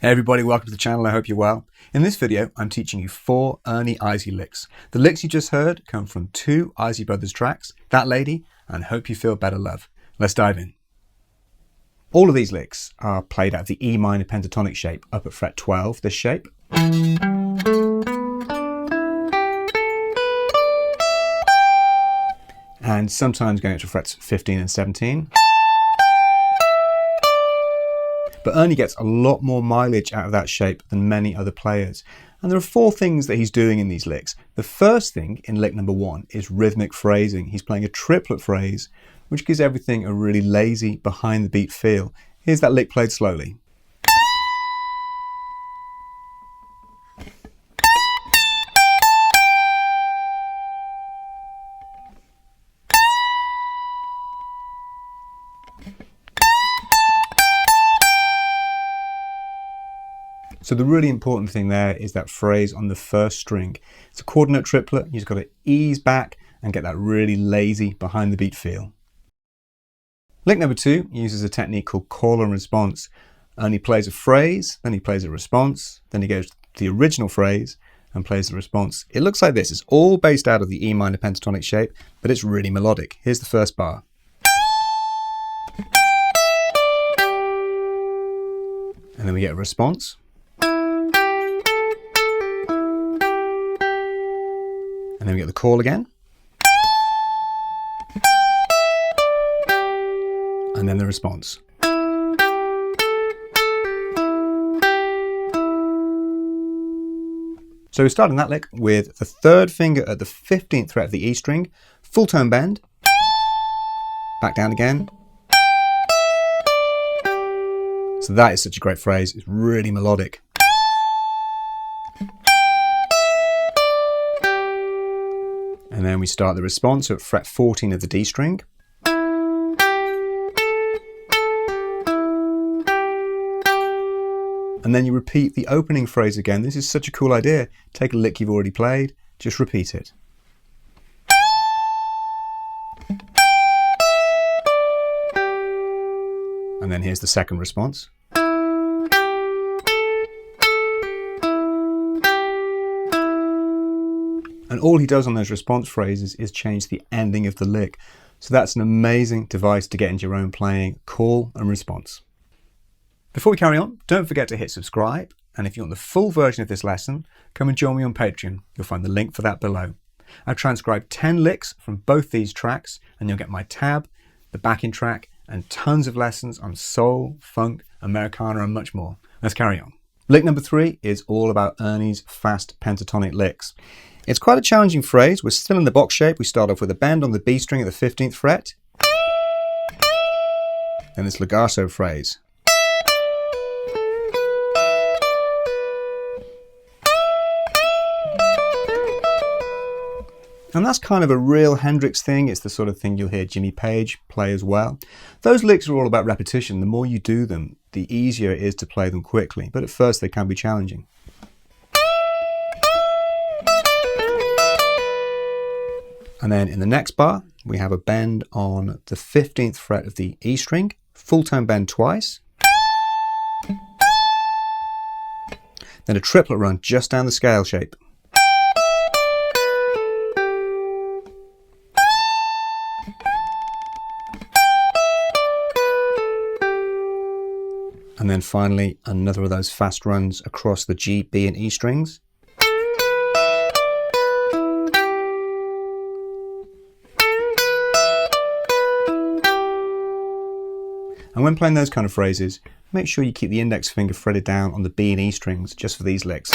Hey everybody, welcome to the channel. I hope you're well. In this video, I'm teaching you 4 Ernie Isley licks. The licks you just heard come from 2 Isley Brothers tracks, That Lady and Hope You Feel Better Love. Let's dive in. All of these licks are played out of the E minor pentatonic shape up at fret 12, this shape. And sometimes going up to frets 15 and 17. But Ernie gets a lot more mileage out of that shape than many other players. And there are 4 things that he's doing in these licks. The first thing in lick number 1 is rhythmic phrasing. He's playing a triplet phrase, which gives everything a really lazy, behind the beat feel. Here's that lick played slowly. So the really important thing there is that phrase on the first string. It's a quarter note triplet. You've just got to ease back and get that really lazy behind the beat feel. Lick number 2 uses a technique called call and response. Ernie plays a phrase, then he plays a response, then he goes to the original phrase and plays the response. It looks like this. It's all based out of the E minor pentatonic shape, but it's really melodic. Here's the first bar. And then we get a response. And then we get the call again. And then the response. So we're starting that lick with the 3rd finger at the 15th fret of the E string, full tone bend, back down again. So that is such a great phrase. It's really melodic. And then we start the response at fret 14 of the D string. And then you repeat the opening phrase again. This is such a cool idea. Take a lick you've already played, just repeat it. And then here's the second response. And all he does on those response phrases is change the ending of the lick. So that's an amazing device to get into your own playing, call and response. Before we carry on, don't forget to hit subscribe. And if you want the full version of this lesson, come and join me on Patreon. You'll find the link for that below. I've transcribed 10 licks from both these tracks, and you'll get my tab, the backing track, and tons of lessons on soul, funk, Americana, and much more. Let's carry on. Lick number 3 is all about Ernie's fast pentatonic licks. It's quite a challenging phrase. We're still in the box shape. We start off with a bend on the B string at the 15th fret. Then this legato phrase. And that's kind of a real Hendrix thing. It's the sort of thing you'll hear Jimmy Page play as well. Those licks are all about repetition. The more you do them, the easier it is to play them quickly. But at first they can be challenging. And then in the next bar, we have a bend on the 15th fret of the E string, full tone bend twice. Then a triplet run just down the scale shape. And then finally, another of those fast runs across the G, B, and E strings. And when playing those kind of phrases, make sure you keep the index finger fretted down on the B and E strings just for these licks.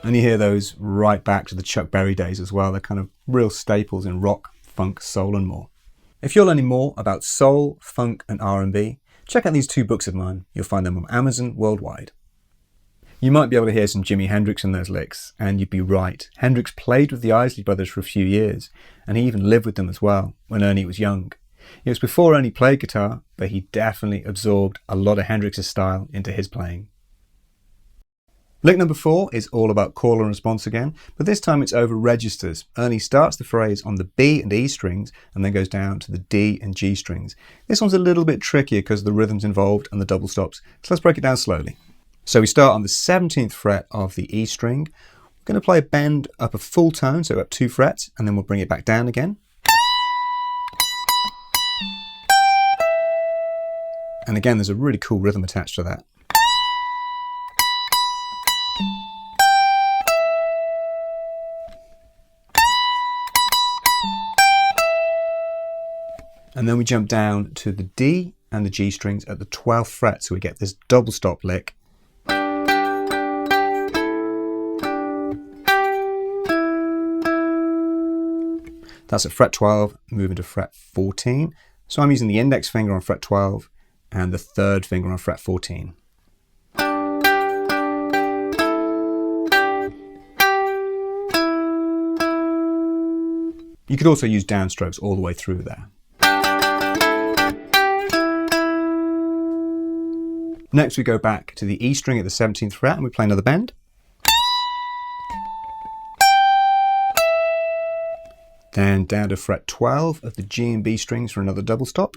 And you hear those right back to the Chuck Berry days as well. They're kind of real staples in rock, funk, soul, and more. If you're learning more about soul, funk, and R&B, check out these 2 books of mine. You'll find them on Amazon worldwide. You might be able to hear some Jimi Hendrix in those licks, and you'd be right. Hendrix played with the Isley Brothers for a few years, and he even lived with them as well when Ernie was young. It was before Ernie played guitar, but he definitely absorbed a lot of Hendrix's style into his playing. Lick number 4 is all about call and response again, but this time it's over registers. Ernie starts the phrase on the B and E strings and then goes down to the D and G strings. This one's a little bit trickier because of the rhythms involved and the double stops, so let's break it down slowly. So we start on the 17th fret of the E string. We're going to play a bend up a full tone, so up 2 frets, and then we'll bring it back down again. And again, there's a really cool rhythm attached to that. And then we jump down to the D and the G strings at the 12th fret, so we get this double stop lick. That's at fret 12, moving to fret 14. So I'm using the index finger on fret 12 and the third finger on fret 14. You could also use downstrokes all the way through there. Next we go back to the E string at the 17th fret and we play another bend. Then down to fret 12 of the G and B strings for another double stop.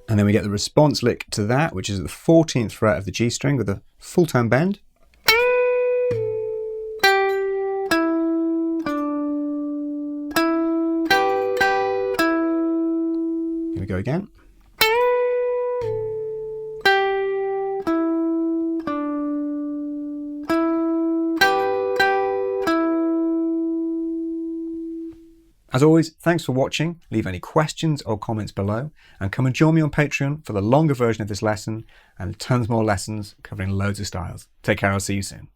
And then we get the response lick to that, which is at the 14th fret of the G string with a full tone bend. Here we go again. As always, thanks for watching. Leave any questions or comments below, and come and join me on Patreon for the longer version of this lesson and tons more lessons covering loads of styles. Take care, I'll see you soon.